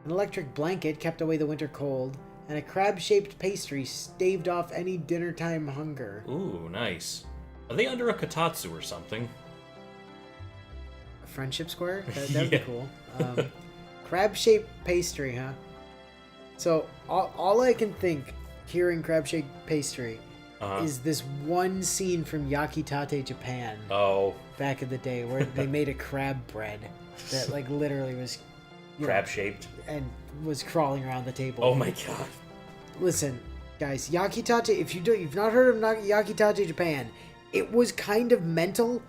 An electric blanket kept away the winter cold, and a crab-shaped pastry staved off any dinner-time hunger. Ooh, nice. Are they under a kotatsu or something? A friendship square? That'd be cool. Crab-shaped pastry, huh? So, all I can think, hearing crab-shaped pastry, is this one scene from Yakitate, Japan. Oh. Back in the day, where they made a crab bread that, like, literally was... Crab-shaped. And was crawling around the table. Oh my god. Listen, guys, Yakitate, if you've not heard of Yakitate, Japan, it was kind of mental.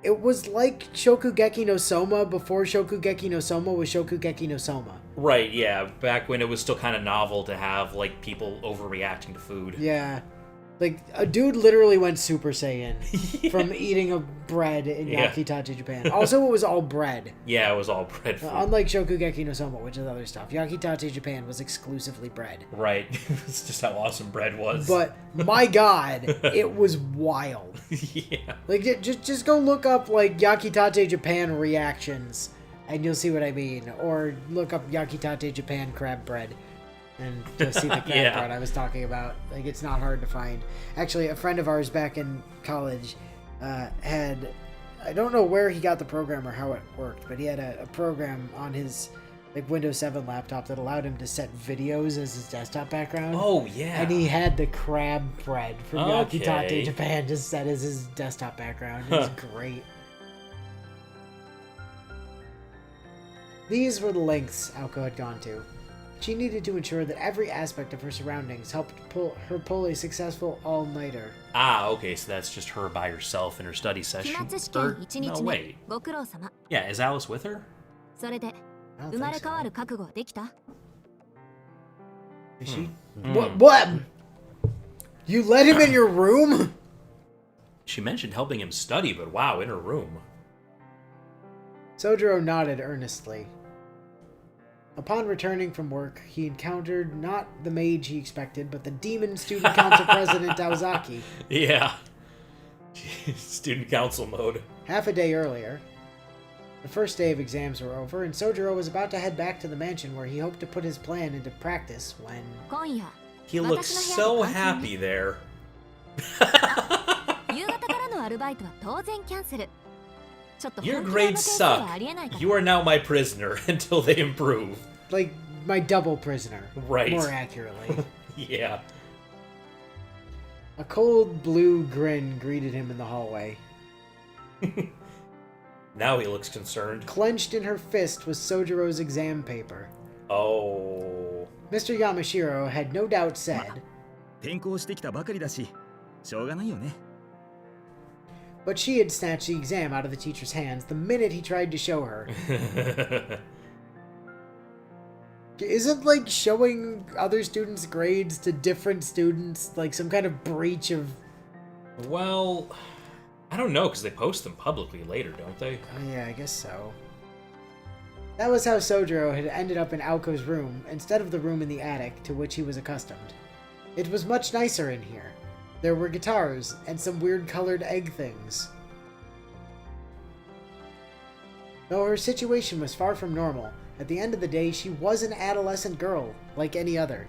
It was like Shokugeki no Soma before Shokugeki no Soma was Shokugeki no Soma. Right, yeah. Back when it was still kind of novel to have, like, people overreacting to food. Yeah. Like, a dude literally went Super Saiyan from eating a bread in Yakitate, Japan. Also, it was all bread. Yeah, it was all bread food. Unlike Shokugeki no Soma, which is other stuff. Yakitate, Japan was exclusively bread. Right. It's just how awesome bread was. But, my god, it was wild. Yeah. Like, just go look up, like, Yakitate, Japan reactions, and you'll see what I mean. Or look up Yakitate, Japan crab bread. And you'll see the crab bread I was talking about. Like, it's not hard to find. Actually, a friend of ours back in college had... I don't know where he got the program or how it worked, but he had a program on his like Windows 7 laptop that allowed him to set videos as his desktop background. Oh, yeah. And he had the crab bread from Yakitate, Japan just set as his desktop background. It was great. These were the lengths Aoko had gone to. She needed to ensure that every aspect of her surroundings helped pull a successful all-nighter. Ah, okay, so that's just her by herself in her study session. No, wait. Yeah, is Alice with her? I don't think so. Is she? What? You let him in your room? She mentioned helping him study, but wow, in her room. Soujuuro nodded earnestly. Upon returning from work, he encountered not the mage he expected, but the demon student council president Aozaki. Yeah. Student council mode. Half a day earlier. The first day of exams were over, and Soujuuro was about to head back to the mansion where he hoped to put his plan into practice when... He looks so happy there. Your grades suck. You are now my prisoner until they improve. Like, my double prisoner. Right. More accurately. Yeah. A cold blue grin greeted him in the hallway. Now he looks concerned. Clenched in her fist was Soujuro's exam paper. Oh. Mr. Yamashiro had no doubt said... But she had snatched the exam out of the teacher's hands the minute he tried to show her. Isn't, like, showing other students' grades to different students, like, some kind of breach of... Well, I don't know, because they post them publicly later, don't they? Yeah, I guess so. That was how Soujuuro had ended up in Aoko's room, instead of the room in the attic to which he was accustomed. It was much nicer in here. There were guitars, and some weird colored egg things. Though her situation was far from normal, at the end of the day she was an adolescent girl, like any other.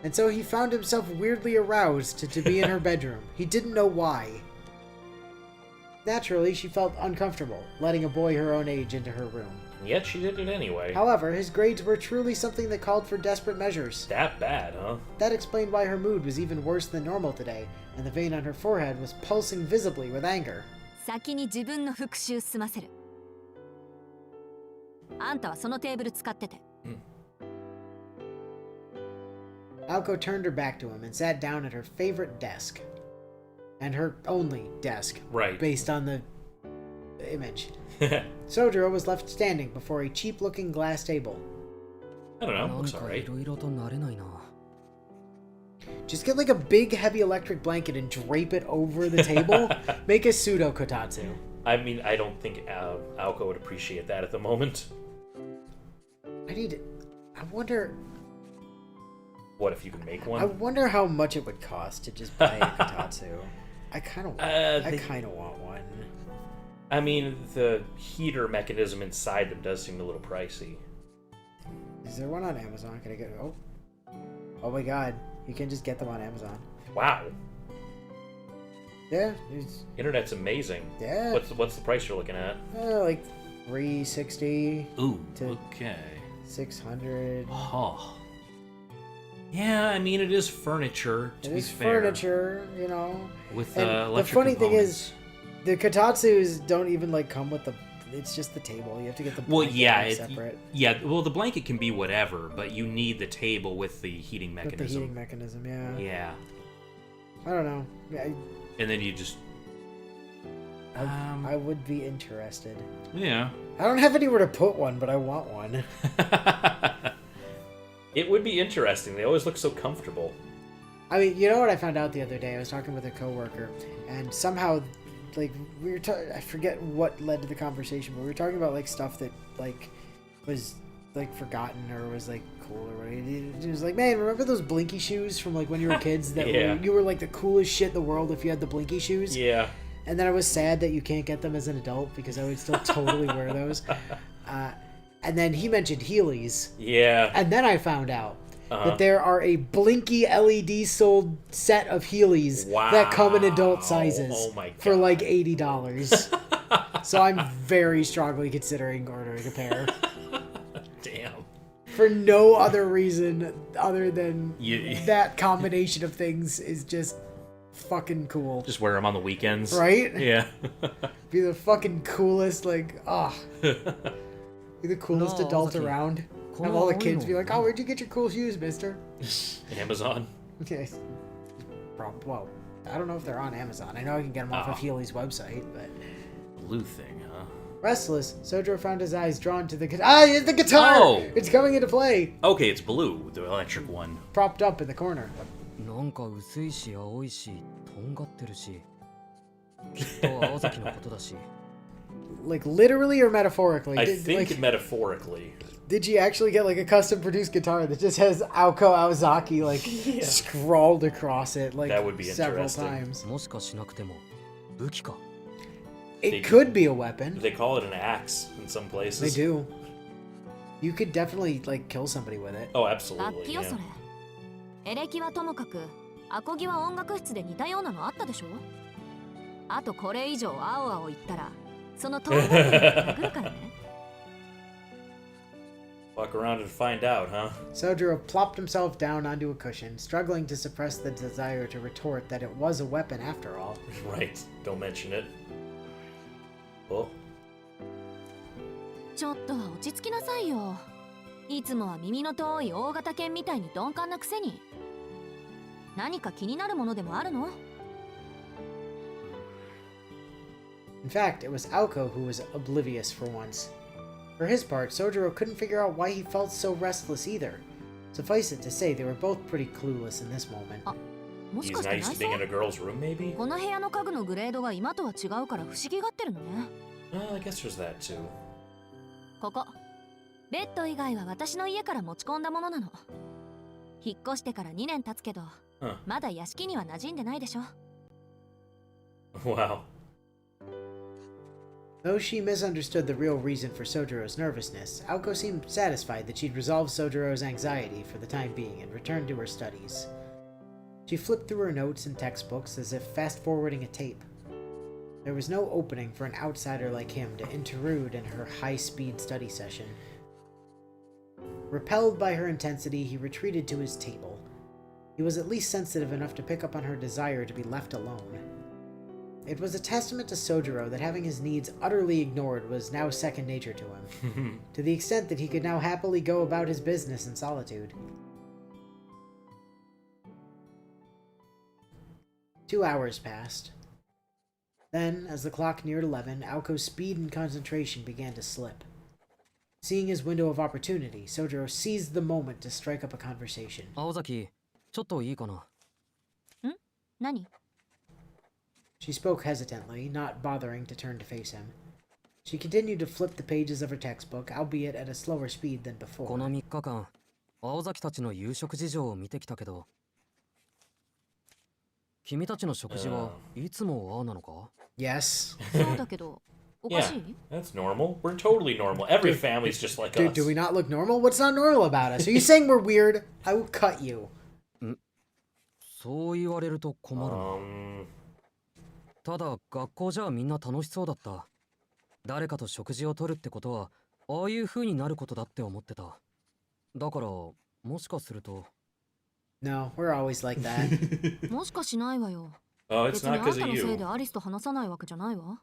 And so he found himself weirdly aroused to be in her bedroom. He didn't know why. Naturally, she felt uncomfortable, letting a boy her own age into her room. And yet she did it anyway. However, his grades were truly something that called for desperate measures. That bad, huh? That explained why her mood was even worse than normal today, and the vein on her forehead was pulsing visibly with anger. Aoko turned her back to him and sat down at her favorite desk. And her only desk. Right. Based on the image. Soujuuro was left standing before a cheap-looking glass table. I don't know, looks alright. Just get like a big heavy electric blanket and drape it over the table. Make a pseudo kotatsu. I mean, I don't think Aoko would appreciate that at the moment. I wonder... What if you can make one? I wonder how much it would cost to just buy a kotatsu. I kind of want one. I mean, the heater mechanism inside them does seem a little pricey. there one on Amazon? Can I get... Oh. Oh my god. You can just get them on Amazon. Wow. Yeah. Internet's amazing. Yeah. What's the price you're looking at? Like $360. Ooh, to okay. $600. Oh. Yeah, I mean, it is furniture, to be fair. Furniture, you know. With the electric funny components. thing is, the Kotatsus don't even, like, come with the... It's just the table. You have to get the blanket separate. Yeah, well, the blanket can be whatever, but you need the table with the heating mechanism. With the heating mechanism, yeah. Yeah. I don't know. And then you just... I would be interested. Yeah. I don't have anywhere to put one, but I want one. It would be interesting. They always look so comfortable. I mean, you know what I found out the other day? I was talking with a coworker, and somehow, like, we were I forget what led to the conversation, but we were talking about, like, stuff that, like, was, like, forgotten or was, like, cool or whatever. It was like, man, remember those Blinky shoes from, like, when you were kids? That you were, like, the coolest shit in the world if you had the Blinky shoes? Yeah. And then I was sad that you can't get them as an adult because I would still totally wear those. And then he mentioned Heelys. Yeah. And then I found out that there are a Blinky LED sold set of Heelys that come in adult sizes for like $80. So I'm very strongly considering ordering a pair. Damn. For no other reason other than that combination of things is just fucking cool. Just wear them on the weekends. Right? Yeah. Be the fucking coolest, like, be the coolest adult around. Have all the kids be like, oh, where'd you get your cool shoes, mister? Amazon. Okay. Well, I don't know if they're on Amazon. I know I can get them off of Heely's website, but... Blue thing, huh? Restless, Soujuuro found his eyes drawn to the guitar. It's the guitar! Oh! It's coming into play! Okay, it's blue, the electric one. Propped up in the corner. Like, literally or metaphorically? I think metaphorically. Did you actually get, like, a custom-produced guitar that just has Aoko Aozaki, like, scrawled across it, like, that would be several times? They It could be a weapon. They call it an axe in some places. They do. You could definitely, like, kill somebody with it. Oh, absolutely, yeah. エレキはともかく、アコギは音楽室で似たようなのあったでしょ。あとこれ以上青々言ったら、その通りに殴るからね。Walk around and find out, huh? Soujuuro plopped himself down onto a cushion, struggling to suppress the desire to retort that it was a weapon after all. Right. Don't mention it. Oh. ちょっとは落ち着きなさいよ。いつもは耳の遠い大型犬みたいに鈍感なくせに。何か気になるものでもあるの？ In fact, it was Aoko who was oblivious for once. For his part, Soujuuro couldn't figure out why he felt so restless either. Suffice it to say, they were both pretty clueless in this moment. He's nice to being in a girl's room, maybe? この部屋の家具のグレードが今とは違うから不思議がってるのね。Well, I guess there's that too. ここ。ベッド以外は私の家から持ち込んだものなの。引っ越してから2年経つけど、まだ屋敷には馴染んでないでしょ。Wow. Though she misunderstood the real reason for Soujuuro's nervousness, Aoko seemed satisfied that she'd resolved Soujuuro's anxiety for the time being and returned to her studies. She flipped through her notes and textbooks as if fast-forwarding a tape. There was no opening for an outsider like him to intrude in her high-speed study session. Repelled by her intensity, he retreated to his table. He was at least sensitive enough to pick up on her desire to be left alone. It was a testament to Soujuuro that having his needs utterly ignored was now second nature to him, to the extent that he could now happily go about his business in solitude. 2 hours passed. Then, as the clock neared 11, Aoko's speed and concentration began to slip. Seeing his window of opportunity, Soujuuro seized the moment to strike up a conversation. 青崎、ちょっといいかな。ん？何？ She spoke hesitantly, not bothering to turn to face him. She continued to flip the pages of her textbook, albeit at a slower speed than before. この3日間、青崎たちの夕食事情を見てきたけど、君たちの食事はいつもああなのか？ Yes. そうだけど、Yeah, that's normal. We're totally normal. Every family's just like us. Do we not look normal? What's not normal about us? Are you saying we're weird? I will cut you. そう言われると困るな。ただ学校じゃみんな楽しそうだった。誰かと食事をとるってことはああいう風になることだって思ってた。だからもしかすると。No, we're always like that. もしかしないわよ。Oh, it's 別に not あん because た of のせい you. でアリスと話さないわけじゃないわ。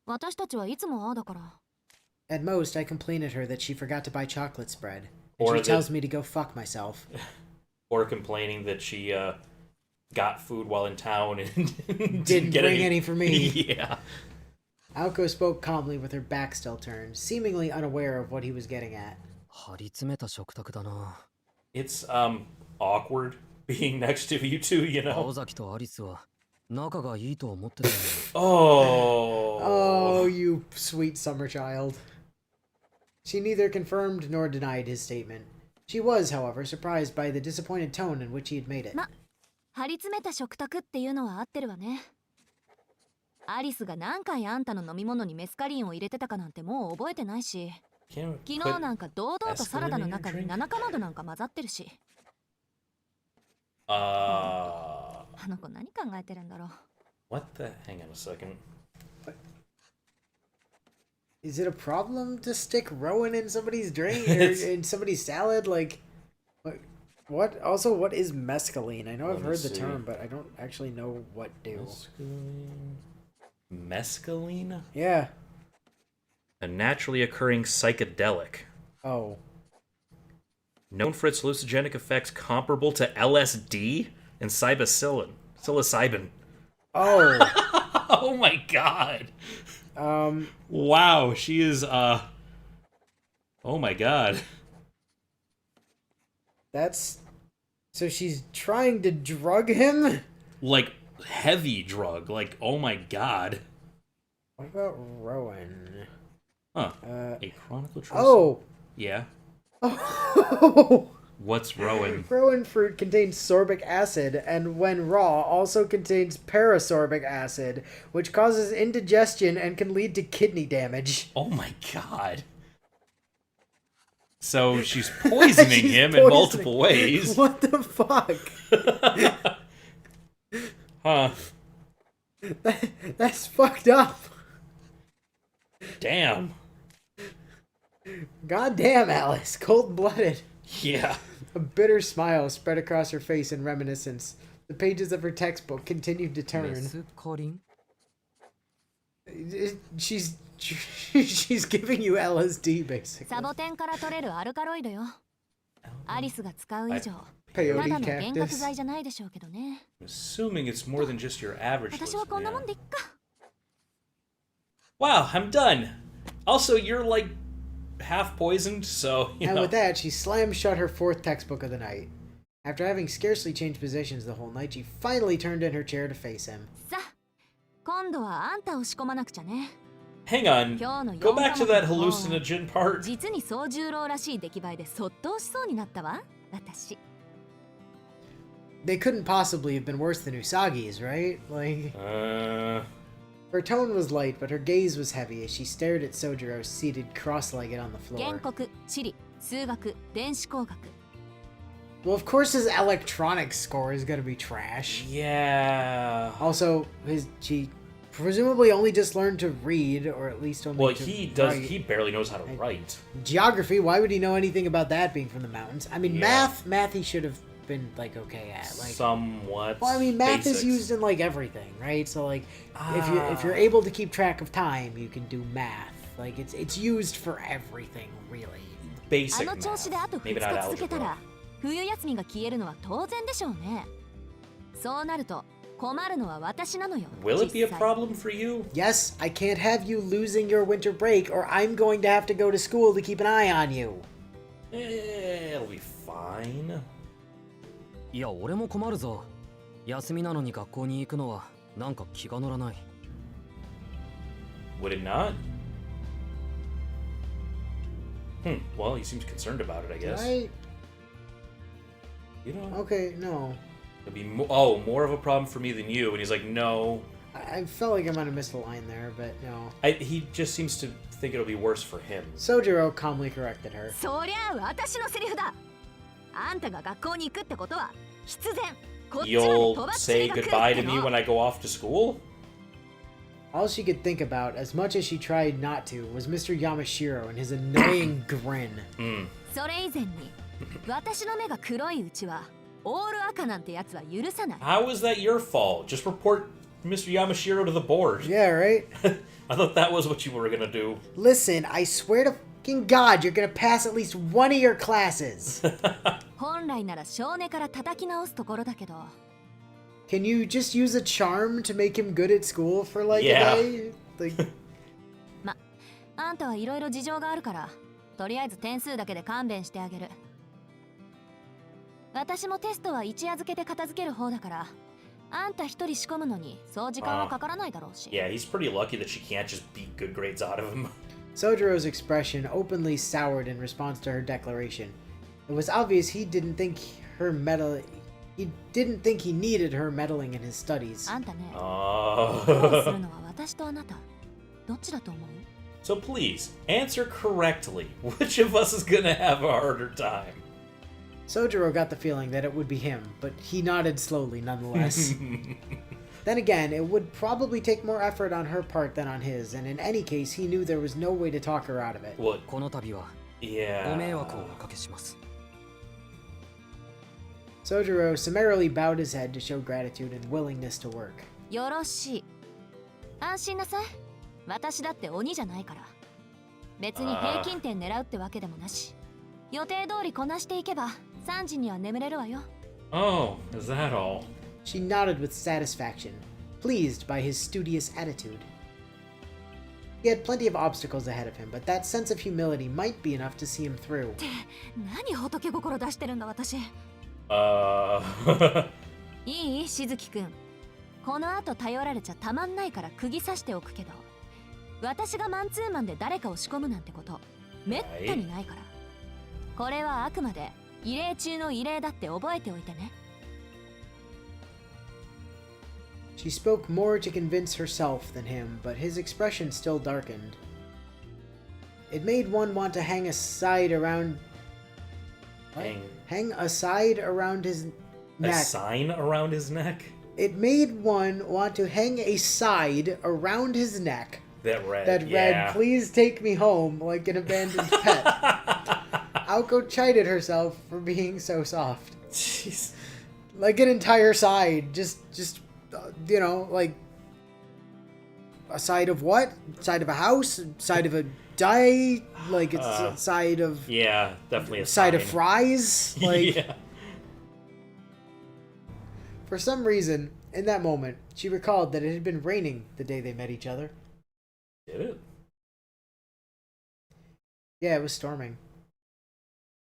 私たちはいつもああだから。At most, I complain at her that she forgot to buy chocolate spread. And Or she that- tells me to go fuck myself. Or complaining that she got food while in town and Didn't get bring any for me. Yeah. Aoko spoke calmly with her back still turned, seemingly unaware of what he was getting at. 張り詰めた食卓だな。It's awkward being next to you two, you 青 know. 崎とアリスは仲がいいと思ってたよ。Oh. Oh, you sweet summer child. She neither confirmed nor denied his statement. She was, however, surprised by the disappointed tone in which he had made it. 張り詰めた食卓っていうのは合ってるわね。アリスが何回あんたの飲み物にメスカリンを入れてたかなんてもう覚えてないし、 Can't 昨 put 日なんか堂々とサラダの中 escalating に7かまどなんか混ざってるし。 Uh, あの子何考えてるんだろう。 what the? Hang on a second. Is it a problem to stick Rowan in somebody's drink or in somebody's salad? Like, what? Also, what is mescaline? I know Let I've me heard the see. term, but I don't actually know what do. Mescaline? Yeah. A naturally occurring psychedelic. Oh. Known for its hallucinogenic effects comparable to LSD and psilocybin. Oh. Oh my god. Wow, she is, oh my god. That's... So she's trying to drug him? Like, heavy drug. Like, oh my god. What about Rowan? Huh. A chronicle truce? Oh! Yeah. Oh! What's Rowan? Rowan fruit contains sorbic acid, and when raw, also contains parasorbic acid, which causes indigestion and can lead to kidney damage. Oh my god. So she's poisoning She's him in poisoning- multiple ways. What the fuck? Huh. That's fucked up. Damn. God damn, Alice. Cold-blooded. Yeah. A bitter smile spread across her face in reminiscence. The pages of her textbook continued to メ turn. スカリン She's giving you LSD, basically. サボテンから取れるアルカロイドよ。アリスが使う以上、た Peyote だの幻覚 cactus. 剤じゃないでしょうけどね。 I'm assuming it's more than just your average 私は list, こんな yeah. もんでいっか。 Wow, I'm done. Also, you're like half poisoned, so you And know. with that, she slammed shut her fourth textbook of the night. After having scarcely changed positions the whole night, she finally turned in her chair to face him. さあ、今度はあんたを仕込まなくちゃね。 Hang on. 今日の Go back to that 4科目も hallucinogen part. 実に総十郎らしい出来栄えでそっとしそうになったわ、私。 They couldn't possibly have been worse than Usagi's, right? Like, her tone was light, but her gaze was heavy as she stared at Soujuuro seated cross-legged on the 原 floor. 告、地理、数学、電子工学。 Well, of course his electronics score is gonna be trash. Yeah. Also, she presumably only just learned to read, or at least only Well, to he does. write. He barely knows how to write. Geography, why would he know anything about that being from the mountains? I mean, Yeah. math he should have been, like, okay at. Like, Somewhat. well, I mean, math basics. is used in, like, everything, right? So, like, if you're able to keep track of time, you can do math. Like, it's used for everything, really. あ Basic の調子であと math. 2 Maybe 日 not 続けた algebra. ら冬休みが消えるのは当然でしょうね。そうなると困るのは私なのよ。 Will it be a 実際 problem for you? Yes, I can't have you losing your winter break, or I'm going to have to go to school to keep an eye on you. It'll be fine. いや俺も困るぞ。休みなのに学校に行くのはなんか気が乗らない。 Would it not? Well, he seems concerned about it, I guess. You know, Okay, no. it'd be more of a problem for me than you. And he's like, no, I felt like I might have missed a line there, but no. He just seems to think it'll be worse for him. Soujuuro calmly corrected her. そりゃ私のセリフだ。あんたが学校に行くってことは必然こっちまで飛 You'll ばし say が来る goodbye って to me の。 when I go off to school? All she could think about, as much as she tried not to, was Mr. Yamashiro and his annoying grin. それ以前に私の目が黒いうちはオール赤なんてやつは許さない。 How is that your fault? Just report Mr. Yamashiro to the board. Yeah, right? I thought that was what you were gonna do. Listen, I swear to fucking God, you're gonna pass at least one of your classes. 本来なら少年から叩き直すところだけど。 Can you just use a charm to make him good at school for like Yeah. a day? Like, ま、あんたはいろいろ事情があるから、とりあえず点数だけで勘弁してあげる。私もテストは一夜漬けで片付ける方だから、あんた一人仕込むのにそう時間はかからないだろうし。Yeah, he's pretty lucky that she can't just beat good grades out of him. Soujuro's expression openly soured in response to her declaration. It was obvious he didn't think he needed her meddling in his studies. あんたね、 Oh. 苦労するのは私とあなた。どっちだと思う？ So please, answer correctly. Which of us is gonna have a harder time? Soujuuro got the feeling that it would be him, but he nodded slowly nonetheless. Then again, it would probably take more effort on her part than on his, and in any case, he knew there was no way to talk her out of it. What? この度は Yeah. ご迷惑をおかけします。 Soujuuro summarily bowed his head to show gratitude and willingness to work. よろしい。安心なさい。私だって鬼じゃないから。別に平均点狙うってわけでもなし。予定通りこなしていけば3時には眠れるわよ。 Oh, is that all? She nodded with satisfaction, pleased by his studious attitude. He had plenty of obstacles ahead of him, but that sense of humility might be enough to see him through. 何仏心出してるんだ私。いいしずきくん。この後頼られちゃたまんないから釘刺しておくけど、私がマンツーマンで誰かを仕込むなんてことめったにないから。これはあくまで異例中の異例だって覚えておいてね。 She spoke more to convince herself than him, but his expression still darkened. It made one want to hang a side around... What? Hang a side around his neck. A sign around his neck? It made one want to hang a side around his neck That read, that read, "Please take me home," like an abandoned pet. Aoko chided herself for being so soft. Jeez. Like an entire side, just you know, like a side of what? Side of a house? Side of a die? Like it's a side of... Yeah, definitely a side sign. of fries? Like... Yeah. For some reason, in that moment, she recalled that it had been raining the day they met each other. Did it? Yeah, it was storming.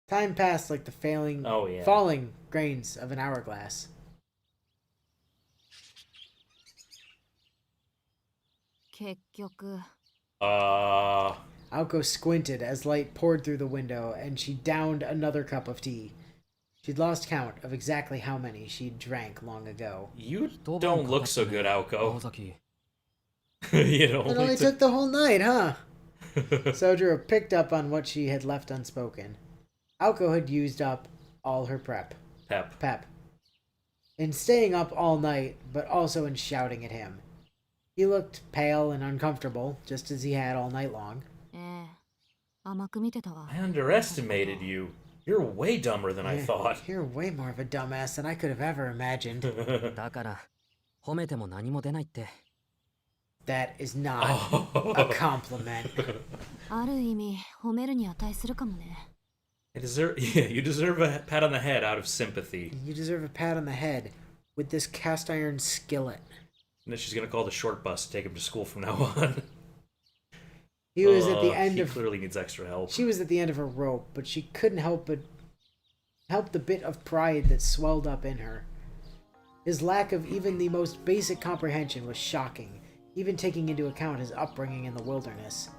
Time passed like the falling grains of an hourglass. Aoko squinted as light poured through the window, and she downed another cup of tea. She'd lost count of exactly how many she'd drank long ago. You don't look so good, Aoko. 崎 It It only took the whole night, huh? Soujuuro picked up on what she had left unspoken. Aoko had used up all her pep. In staying up all night, but also in shouting at him. He looked pale and uncomfortable, just as he had all night long. I underestimated you. You're way dumber than I thought. You're way more of a dumbass than I could have ever imagined. だから褒めても何も出ないって That is not a compliment. ある意味褒めるに値するかもね。 You deserve a pat on the head out of sympathy. You deserve a pat on the head with this cast iron skillet. And then she's gonna call the short bus to take him to school from now on. He was at the end he of... clearly needs extra help. She was at the end of her rope, but she couldn't help the bit of pride that swelled up in her. His lack of even the most basic comprehension was shocking, even taking into account his upbringing in the wilderness.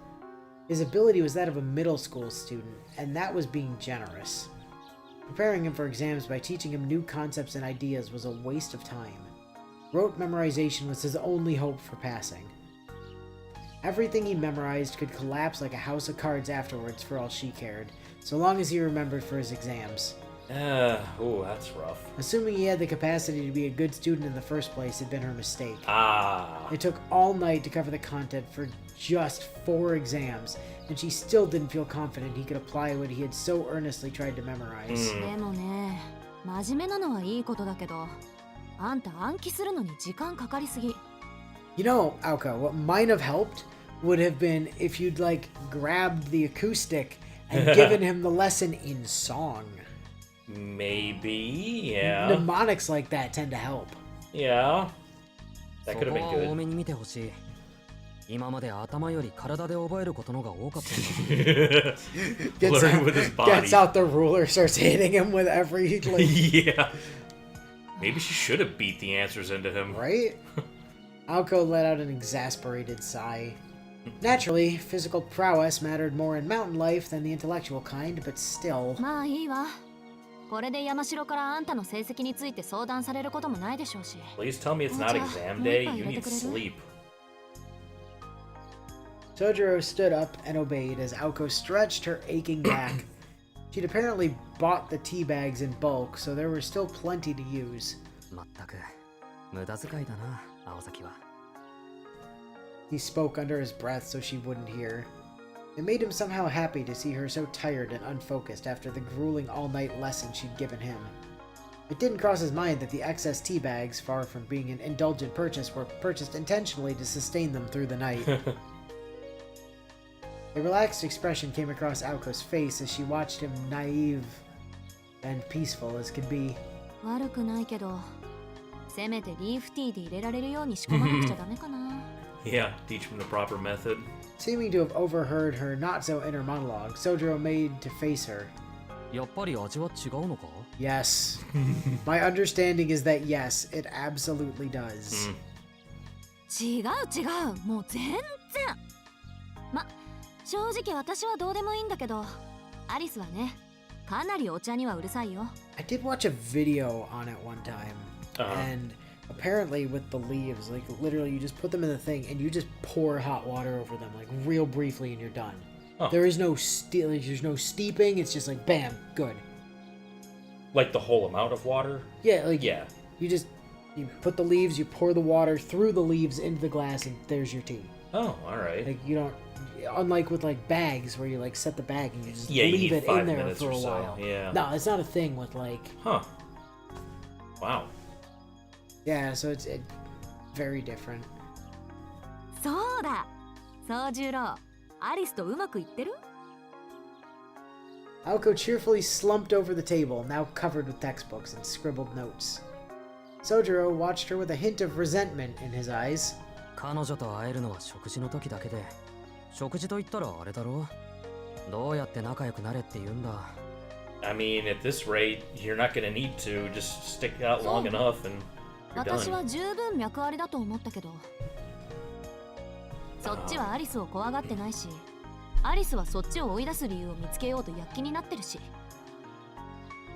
His ability was that of a middle school student, and that was being generous. Preparing him for exams by teaching him new concepts and ideas was a waste of time. Rote memorization was his only hope for passing. Everything he memorized could collapse like a house of cards afterwards for all she cared, so long as he remembered for his exams. Oh, that's rough. Assuming he had the capacity to be a good student in the first place had been her mistake. Ah. It took all night to cover the content for just 4 exams, and she still didn't feel confident he could apply what he had so earnestly tried to memorize. でもね、真面目なのはいいことだけど、あんた暗記するのに時間かかりすぎ。You know, Aoko, what might have helped would have been if you'd, like, grabbed the acoustic and given him the lesson in song. Maybe, yeah. Mnemonics like that tend to help. Yeah. That could have been そこは多 good. めに見てほしい。今まで頭より体で覚えることのが多かったんだ。Learn with his body. Gets out the ruler, starts hitting him with every, like... Yeah. Maybe she should have beat the answers into him. Right? Aoko let out an exasperated sigh. Naturally, physical prowess mattered more in mountain life than the intellectual kind, but still... まあいいわ。これで山城からあんたの成績について相談されることもないでしょうし。Please tell me it's not exam day. You need sleep. Soujuuro stood up and obeyed as Aoko stretched her aching back. She'd apparently bought the tea bags in bulk, so there were still plenty to use. まったく無駄遣いだな、青崎は。He spoke under his breath so she wouldn't hear. It made him somehow happy to see her so tired and unfocused after the grueling all-night lesson she'd given him. It didn't cross his mind that the excess tea bags, far from being an indulgent purchase, were purchased intentionally to sustain them through the night. A relaxed expression came across Aoko's face as she watched him, naive and peaceful as could be. 悪くないけど、せめてリーフティーで入れられるように仕込まなくちゃダメかな。Yeah, teach him the proper method. Seeming to have overheard her not-so-inner monologue, Soujuuro made to face her. やっぱり味は違うのか? Yes. My understanding is that yes, it absolutely does. 違う違う、もう全然。ま、正直私はどうでもいいんだけど、アリスはね、かなりお茶にはうるさいよ。I did watch a video on it one time, and apparently with the leaves, like literally you just put them in the thing and you just pour hot water over them, like real briefly, and you're done. There is no there's no steeping. It's just like bam, good. Like the whole amount of water? Yeah, like Yeah. You put the leaves, you pour the water through the leaves into the glass, and there's your tea. Oh, all right. Like you don't, unlike with like bags where you like set the bag and you just Yeah, you leave need it 5 in there minutes for or a so, while. yeah. No, it's not a thing with like. Huh. Wow. Yeah, so it's very different. そうだ、宗十郎、アリスとうまくいってる？ Aoko cheerfully slumped over the table, now covered with textbooks and scribbled notes. Soujuuro watched her with a hint of resentment in his eyes. 彼女と会えるのは食事の時だけで、食事と言ったらあれだろう。どうやって仲良くなれって言うんだ。I mean, at this rate, you're not gonna need to. Just stick out long enough and you're 私 done. は十分脈ありだと思ったけど、そっちはアリスを怖がってないし、アリスはそっちを追い出す理由を見つけようと躍起になってるし、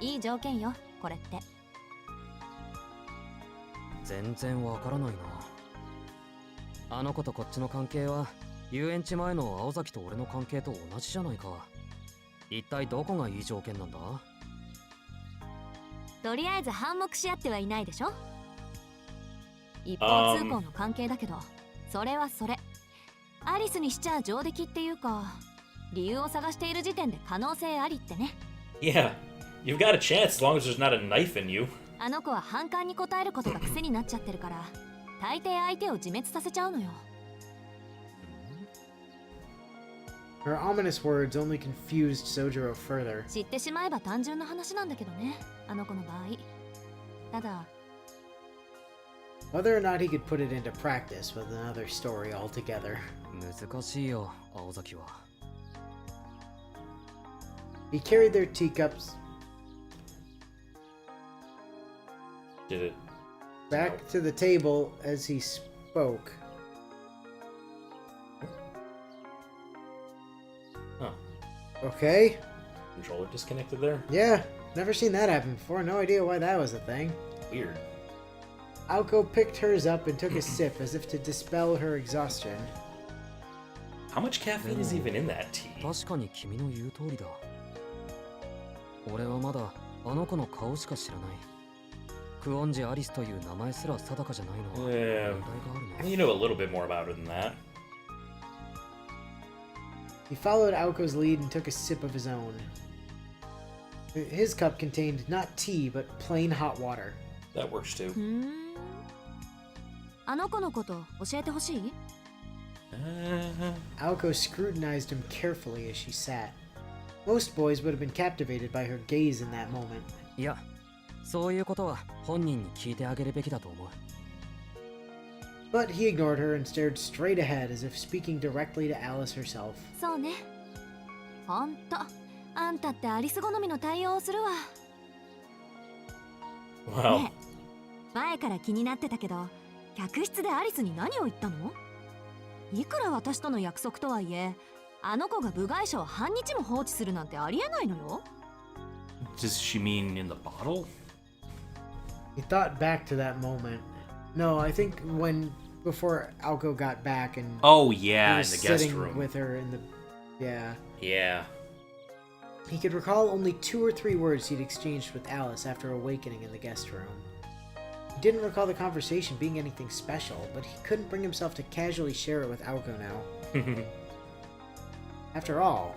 いい条件よ、これって。全然わからないな。あの子とこっちの関係は遊園地前の青崎と俺の関係と同じじゃないか。一体どこがいい条件なんだ？とりあえず反目し合ってはいないでしょ。一方通行の関係だけど、それはそれ。アリスにしちゃ上出来っていうか、理由を探している時点で可能性ありってね。Yeah, you've got a chance as long as there's not a knife in you. あの子は反感に応えることが癖になっちゃってるから、大抵相手を自滅させちゃうのよ。Her ominous words only confused Soujuuro further. 知ってしまえば単純な話なんだけどね、あの子の場合。ただ、Whether or not he could put it into practice was another story altogether. 難しいよ、青崎は。He carried their teacups Did it? back to the table as he spoke. Huh. Okay. Controller disconnected there? Yeah, never seen that happen before. No idea why that was a thing. Weird. Aoko picked hers up and took a sip as if to dispel her exhaustion. How much caffeine is even in that tea? 確かに君の言う通りだ。俺はまだあの子の顔しか知らない。クオンジ・アリスという名前すら定かじゃないのは問題があるね。You know a little bit more about her than that. He followed Aoko's lead and took a sip of his own. His cup contained not tea, but plain hot water. That works too. あの子のこと教えてほしい？ Aoko scrutinized him carefully as she sat. Most boys would have been captivated by her gaze in that moment. いや、そういうことは本人に聞いてあげるべきだと思う。But he ignored her and stared straight ahead as if speaking directly to Alice herself. そうね。ほんと、あんたってアリス好みの対応をするわ。Wow. ねえ、前から気になってたけど、客室でアリスに何を言ったの？いくら私との約束とはいえ、あの子が部外者を半日も放置するなんてありえないのよ。Does she mean in the bottle? He thought back to that moment. No, I think before Aoko got back and Oh he yeah, in was the guest sitting room. with her in the yeah. Yeah. He could recall only 2 or 3 words he'd exchanged with Alice after awakening in the guest room. He didn't recall the conversation being anything special, but he couldn't bring himself to casually share it with Aoko now. After all.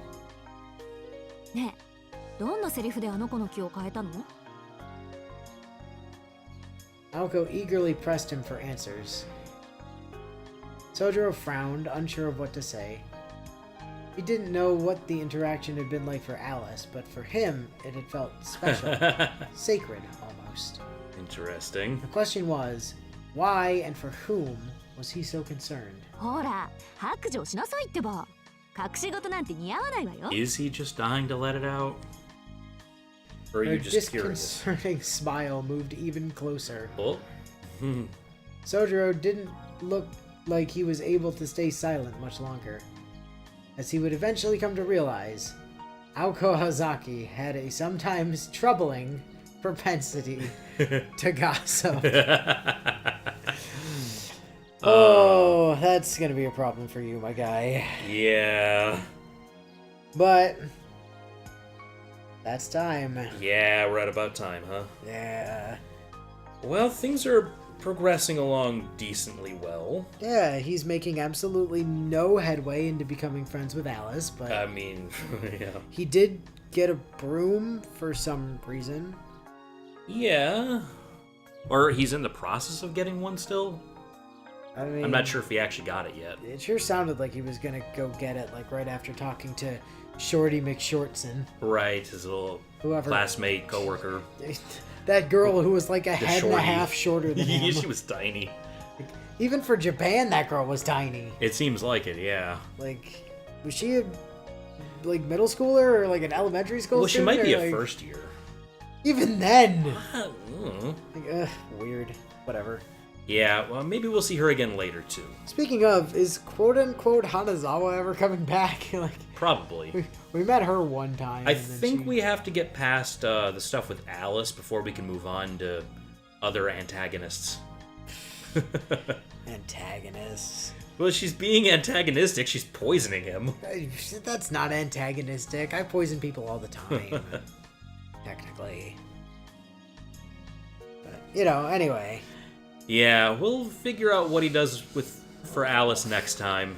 ねえ、どんなセリフであの子の気を変えたの？Aoko eagerly pressed him for answers. Soujuuro frowned, unsure of what to say. He didn't know what the interaction had been like for Alice, but for him, it had felt special, sacred almost. Interesting. The question was, why and for whom was he so concerned? ほら、白状しなさいってば。隠し事なんて似合わないわよ。Is he just dying to let it out? Or are Her you just curious? disconcerting smile moved even closer. Oh? Soujuuro didn't look like he was able to stay silent much longer. As he would eventually come to realize, Aoko Hazaki had a sometimes troubling propensity to gossip. Oh, that's gonna be a problem for you, my guy. Yeah. But that's time. Yeah, right about time, huh? Yeah. Well, things are progressing along decently well. Yeah, he's making absolutely no headway into becoming friends with Alice, but I mean, yeah. he did get a broom for some reason. Yeah. Or he's in the process of getting one still. I mean, I'm not sure if he actually got it yet. It sure sounded like he was gonna go get it, like right after talking to Shorty McShortson. Right, his little classmate, coworker. That girl who was like a head and a shorty. half shorter than him. She was tiny. Even for Japan, that girl was tiny. It seems like it, yeah. Like, was she a like middle schooler or like an elementary school? Well, she student, might be or, a like, first year. Even then. Mm. Weird. Whatever. Yeah, well, maybe we'll see her again later too. Speaking of, is quote-unquote Hanazawa ever coming back? Like, Probably. we met her one time. I and then think she... we have to get past the stuff with Alice before we can move on to other antagonists. Antagonists. Well, she's being antagonistic. She's poisoning him. That's not antagonistic. I poison people all the time. Technically. But, anyway. Yeah, we'll figure out what he does for Alice next time.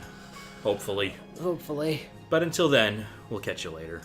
Hopefully. Hopefully. But until then, we'll catch you later.